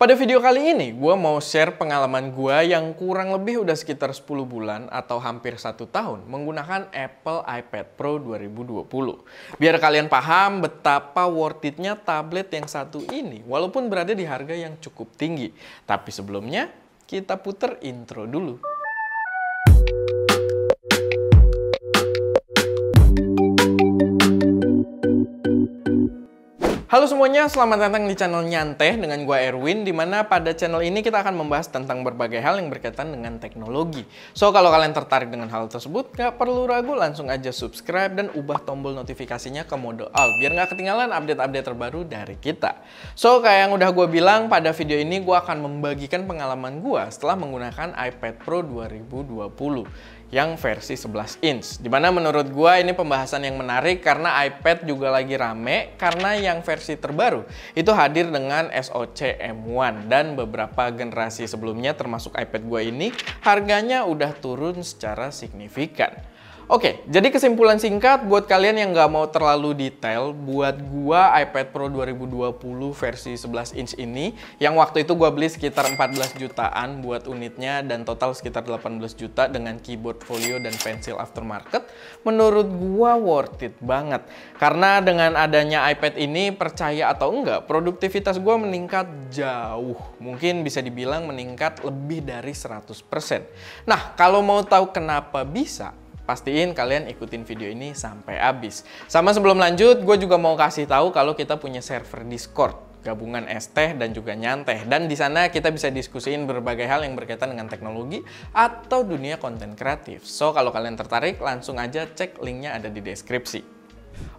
Pada video kali ini, gue mau share pengalaman gue yang kurang lebih udah sekitar 10 bulan atau hampir 1 tahun menggunakan Apple iPad Pro 2020. Biar kalian paham betapa worth it-nya tablet yang satu ini, walaupun berada di harga yang cukup tinggi. Tapi sebelumnya, kita puter intro dulu. Halo semuanya, selamat datang di channel Nyanteh dengan gue Erwin, dimana pada channel ini kita akan membahas tentang berbagai hal yang berkaitan dengan teknologi. So, kalau kalian tertarik dengan hal tersebut, gak perlu ragu, langsung aja subscribe dan ubah tombol notifikasinya ke mode all, biar gak ketinggalan update-update terbaru dari kita. So, kayak yang udah gue bilang, pada video ini gue akan membagikan pengalaman gue setelah menggunakan iPad Pro 2020. Yang versi 11 inch. Dimana menurut gua ini pembahasan yang menarik karena iPad juga lagi rame karena yang versi terbaru itu hadir dengan SoC M1 dan beberapa generasi sebelumnya termasuk iPad gua ini harganya udah turun secara signifikan. Oke, jadi kesimpulan singkat buat kalian yang nggak mau terlalu detail, buat gua iPad Pro 2020 versi 11 inch ini, yang waktu itu gua beli sekitar 14 jutaan buat unitnya dan total sekitar 18 juta dengan keyboard folio dan pensil aftermarket, menurut gua worth it banget. Karena dengan adanya iPad ini, percaya atau enggak, produktivitas gua meningkat jauh. Mungkin bisa dibilang meningkat lebih dari 100%. Nah, kalau mau tahu kenapa bisa, pastiin kalian ikutin video ini sampai habis. Sama sebelum lanjut, gue juga mau kasih tahu kalau kita punya server Discord, gabungan Esteh dan juga Nyanteh. Dan di sana kita bisa diskusiin berbagai hal yang berkaitan dengan teknologi atau dunia konten kreatif. So, kalau kalian tertarik, langsung aja cek linknya ada di deskripsi.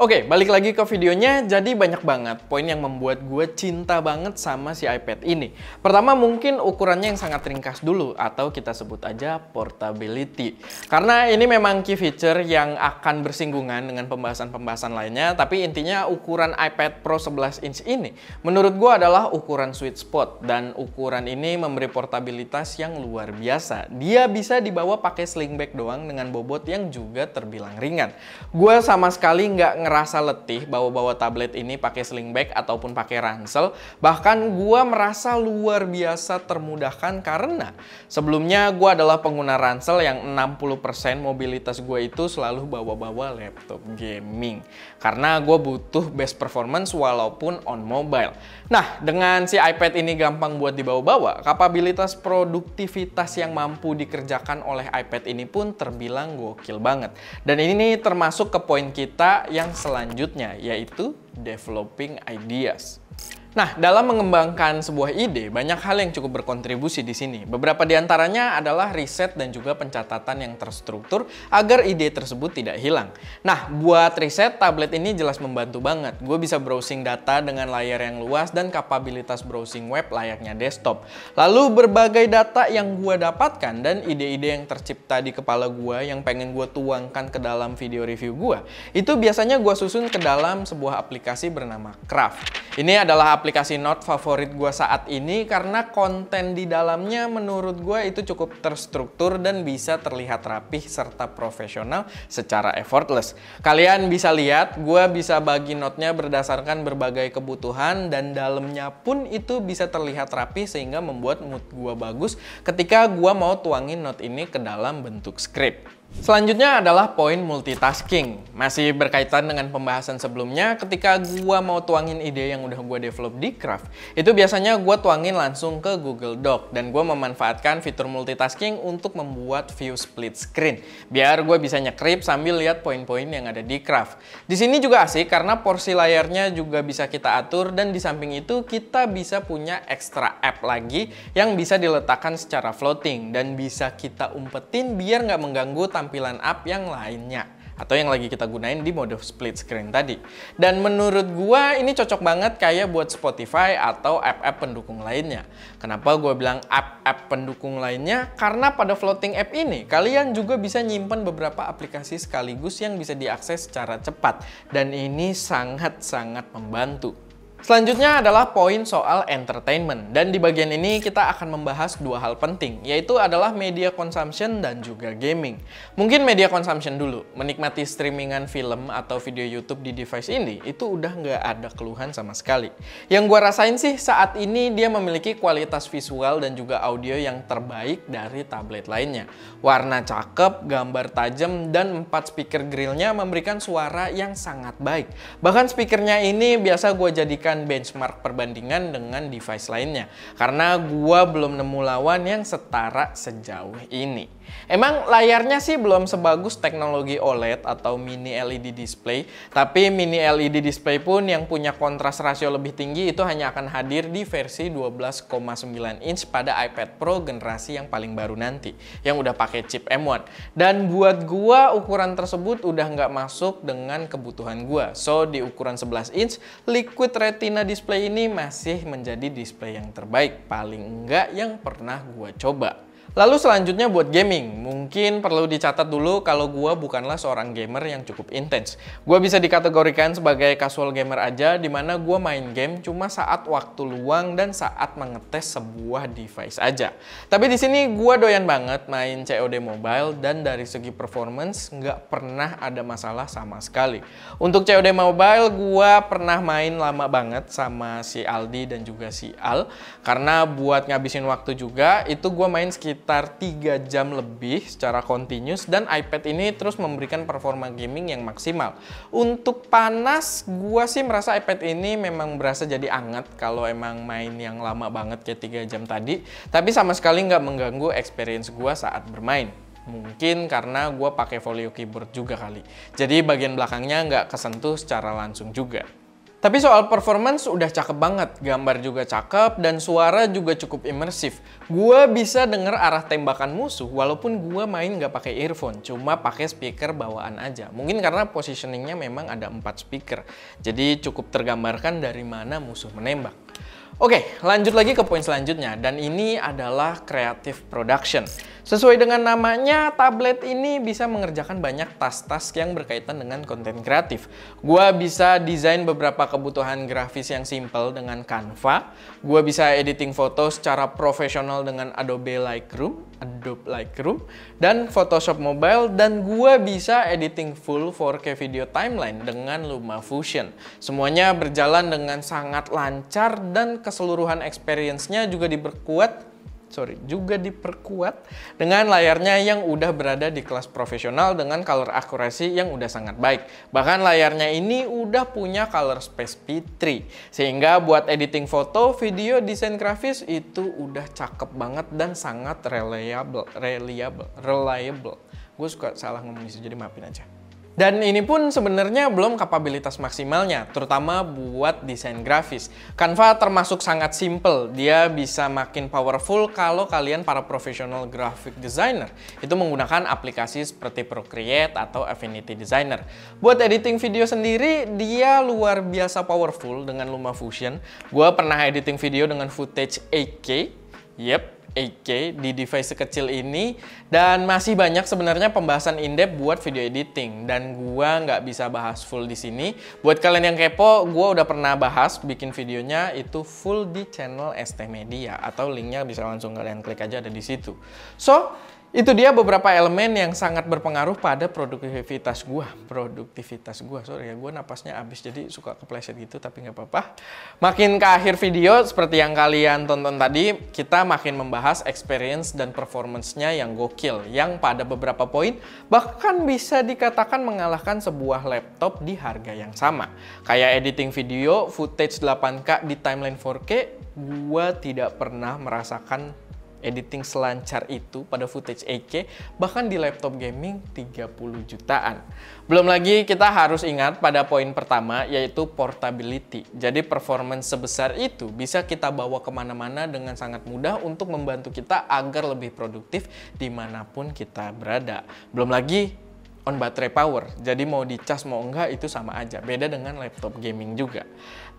Oke, balik lagi ke videonya. Jadi banyak banget poin yang membuat gue cinta banget sama si iPad ini. Pertama, mungkin ukurannya yang sangat ringkas dulu, atau kita sebut aja portability. Karena ini memang key feature yang akan bersinggungan dengan pembahasan-pembahasan lainnya, tapi intinya ukuran iPad Pro 11 inch ini menurut gue adalah ukuran sweet spot, dan ukuran ini memberi portabilitas yang luar biasa. Dia bisa dibawa pakai sling bag doang dengan bobot yang juga terbilang ringan. Gue sama sekali nggak ngerasa letih bawa-bawa tablet ini pakai sling bag ataupun pakai ransel. Bahkan gua merasa luar biasa termudahkan karena sebelumnya gua adalah pengguna ransel yang 60% mobilitas gua itu selalu bawa-bawa laptop gaming. Karena gua butuh best performance walaupun on mobile. Nah, dengan si iPad ini gampang buat dibawa-bawa, kapabilitas produktivitas yang mampu dikerjakan oleh iPad ini pun terbilang gokil banget. Dan ini termasuk ke poin kita yang selanjutnya, yaitu developing ideas. Nah, dalam mengembangkan sebuah ide, banyak hal yang cukup berkontribusi di sini. Beberapa di antaranya adalah riset dan juga pencatatan yang terstruktur agar ide tersebut tidak hilang. Nah, buat riset, tablet ini jelas membantu banget. Gue bisa browsing data dengan layar yang luas dan kapabilitas browsing web layaknya desktop. Lalu berbagai data yang gue dapatkan dan ide-ide yang tercipta di kepala gue yang pengen gue tuangkan ke dalam video review gue, itu biasanya gue susun ke dalam sebuah aplikasi bernama Craft. Ini adalah aplikasi note favorit gue saat ini karena konten di dalamnya menurut gue itu cukup terstruktur dan bisa terlihat rapih serta profesional secara effortless. Kalian bisa lihat, gue bisa bagi note-nya berdasarkan berbagai kebutuhan dan dalamnya pun itu bisa terlihat rapih sehingga membuat mood gue bagus ketika gue mau tuangin note ini ke dalam bentuk script. Selanjutnya adalah poin multitasking. Masih berkaitan dengan pembahasan sebelumnya, ketika gua mau tuangin ide yang udah gua develop di Craft, itu biasanya gua tuangin langsung ke Google Doc dan gua memanfaatkan fitur multitasking untuk membuat view split screen biar gua bisa nyekrip sambil lihat poin-poin yang ada di Craft. Di sini juga asik karena porsi layarnya juga bisa kita atur dan di samping itu kita bisa punya extra app lagi yang bisa diletakkan secara floating dan bisa kita umpetin biar nggak mengganggu tampilan app yang lainnya atau yang lagi kita gunain di mode split screen tadi. Dan menurut gua ini cocok banget kayak buat Spotify atau app-app pendukung lainnya. Kenapa gua bilang app-app pendukung lainnya? Karena pada floating app ini kalian juga bisa nyimpen beberapa aplikasi sekaligus yang bisa diakses secara cepat dan ini sangat-sangat membantu. Selanjutnya adalah poin soal entertainment, dan di bagian ini kita akan membahas dua hal penting, yaitu adalah media consumption dan juga gaming. Mungkin media consumption dulu, menikmati streamingan film atau video YouTube di device ini, itu udah nggak ada keluhan sama sekali. Yang gua rasain sih saat ini dia memiliki kualitas visual dan juga audio yang terbaik dari tablet lainnya. Warna cakep, gambar tajam, dan 4 speaker grillnya memberikan suara yang sangat baik. Bahkan speakernya ini biasa gua jadikan benchmark perbandingan dengan device lainnya karena gua belum nemu lawan yang setara sejauh ini. Emang layarnya sih belum sebagus teknologi OLED atau mini LED display, tapi mini LED display pun yang punya kontras rasio lebih tinggi itu hanya akan hadir di versi 12,9 inch pada iPad Pro generasi yang paling baru nanti, yang udah pakai chip M1. Dan buat gua ukuran tersebut udah nggak masuk dengan kebutuhan gua. So di ukuran 11 inch, Liquid Retina display ini masih menjadi display yang terbaik, paling enggak yang pernah gua coba. Lalu selanjutnya buat gaming, mungkin perlu dicatat dulu kalau gua bukanlah seorang gamer yang cukup intens. Gua bisa dikategorikan sebagai casual gamer aja, dimana gua main game cuma saat waktu luang dan saat mengetes sebuah device aja. Tapi di sini gua doyan banget main COD Mobile, dan dari segi performance nggak pernah ada masalah sama sekali. Untuk COD Mobile gua pernah main lama banget sama si Aldi dan juga si Al, karena buat ngabisin waktu juga itu gua main sekitar 3 jam lebih secara continuous, dan iPad ini terus memberikan performa gaming yang maksimal. Untuk panas, gua sih merasa iPad ini memang berasa jadi anget kalau emang main yang lama banget kayak 3 jam tadi, tapi sama sekali nggak mengganggu experience gua saat bermain. Mungkin karena gua pakai Folio keyboard juga kali, jadi bagian belakangnya nggak kesentuh secara langsung juga. Tapi soal performance udah cakep banget, gambar juga cakep, dan suara juga cukup imersif. Gua bisa denger arah tembakan musuh walaupun gua main nggak pakai earphone, cuma pakai speaker bawaan aja. Mungkin karena positioningnya memang ada 4 speaker, jadi cukup tergambarkan dari mana musuh menembak. Oke, lanjut lagi ke poin selanjutnya, dan ini adalah creative production. Sesuai dengan namanya, tablet ini bisa mengerjakan banyak task-task yang berkaitan dengan konten kreatif. Gua bisa desain beberapa kebutuhan grafis yang simple dengan Canva, gua bisa editing foto secara profesional dengan Adobe Lightroom, dan Photoshop Mobile, dan gua bisa editing full 4K video timeline dengan LumaFusion. Semuanya berjalan dengan sangat lancar, dan keseluruhan experience-nya juga diperkuat dengan layarnya yang udah berada di kelas profesional dengan color accuracy yang udah sangat baik. Bahkan layarnya ini udah punya color space P3, sehingga buat editing foto, video, desain grafis itu udah cakep banget dan sangat reliable. Gue suka salah ngomong di situ, jadi maafin aja. Dan ini pun sebenarnya belum kapabilitas maksimalnya, terutama buat desain grafis. Canva termasuk sangat simple, dia bisa makin powerful kalau kalian para profesional graphic designer itu menggunakan aplikasi seperti Procreate atau Affinity Designer. Buat editing video sendiri, dia luar biasa powerful dengan LumaFusion. Gua pernah editing video dengan footage 8K, 8K di device sekecil ini, dan masih banyak sebenarnya pembahasan in-depth buat video editing, dan gua nggak bisa bahas full di sini. Buat kalian yang kepo, gua udah pernah bahas bikin videonya itu full di channel ST Media, atau linknya bisa langsung kalian klik aja, ada di situ. So, itu dia beberapa elemen yang sangat berpengaruh pada produktivitas gua. Sorry ya, gua napasnya habis jadi suka kepleset gitu, tapi nggak apa-apa. Makin ke akhir video, seperti yang kalian tonton tadi, kita makin membahas experience dan performance-nya yang gokil, yang pada beberapa poin bahkan bisa dikatakan mengalahkan sebuah laptop di harga yang sama. Kayak editing video, footage 8K di timeline 4K, gua tidak pernah merasakan editing selancar itu pada footage 8K, bahkan di laptop gaming 30 jutaan. Belum lagi kita harus ingat pada poin pertama, yaitu portability. Jadi performance sebesar itu bisa kita bawa kemana-mana dengan sangat mudah untuk membantu kita agar lebih produktif dimanapun kita berada. Belum lagi on battery power, jadi mau dicas mau enggak itu sama aja, beda dengan laptop gaming juga.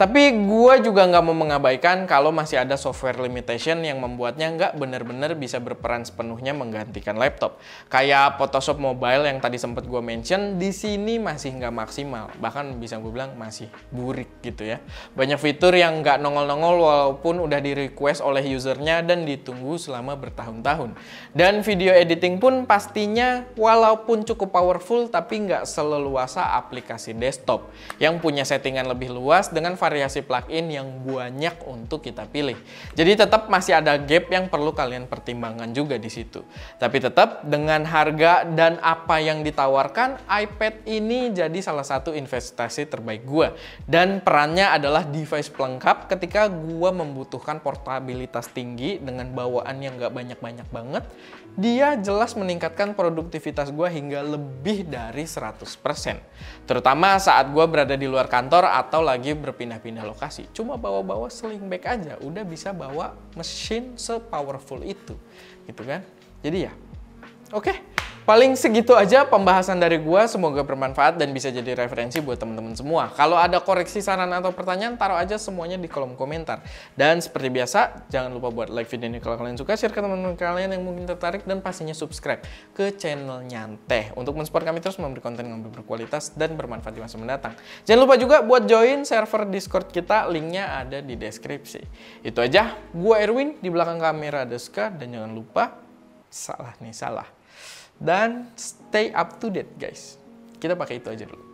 Tapi gue juga nggak mau mengabaikan kalau masih ada software limitation yang membuatnya nggak benar-benar bisa berperan sepenuhnya menggantikan laptop. Kayak Photoshop Mobile yang tadi sempat gue mention, di sini masih nggak maksimal. Bahkan bisa gue bilang masih burik gitu ya. Banyak fitur yang nggak nongol-nongol walaupun udah di-request oleh usernya dan ditunggu selama bertahun-tahun. Dan video editing pun pastinya walaupun cukup powerful tapi nggak seleluasa aplikasi desktop yang punya settingan lebih luas dengan variasi plugin yang banyak untuk kita pilih. Jadi tetap masih ada gap yang perlu kalian pertimbangkan juga di situ. Tapi tetap dengan harga dan apa yang ditawarkan, iPad ini jadi salah satu investasi terbaik gua. Dan perannya adalah device pelengkap ketika gua membutuhkan portabilitas tinggi dengan bawaan yang nggak banyak-banyak banget. Dia jelas meningkatkan produktivitas gua hingga lebih dari 100%. Terutama saat gua berada di luar kantor atau lagi berpindah-pindah lokasi. Cuma bawa-bawa sling bag aja udah bisa bawa mesin se-powerful itu. Gitu kan? Jadi ya, oke. Paling segitu aja pembahasan dari gua, semoga bermanfaat dan bisa jadi referensi buat teman-teman semua. Kalau ada koreksi, saran, atau pertanyaan, taruh aja semuanya di kolom komentar. Dan seperti biasa, jangan lupa buat like video ini kalau kalian suka, share ke teman-teman kalian yang mungkin tertarik, dan pastinya subscribe ke channel Nyanteh untuk mensupport kami terus memberi konten yang berkualitas dan bermanfaat di masa mendatang. Jangan lupa juga buat join server Discord kita, linknya ada di deskripsi. Itu aja, gua Erwin, di belakang kamera Deska, dan jangan lupa, salah. Dan stay up to date guys. Kita pakai itu aja dulu.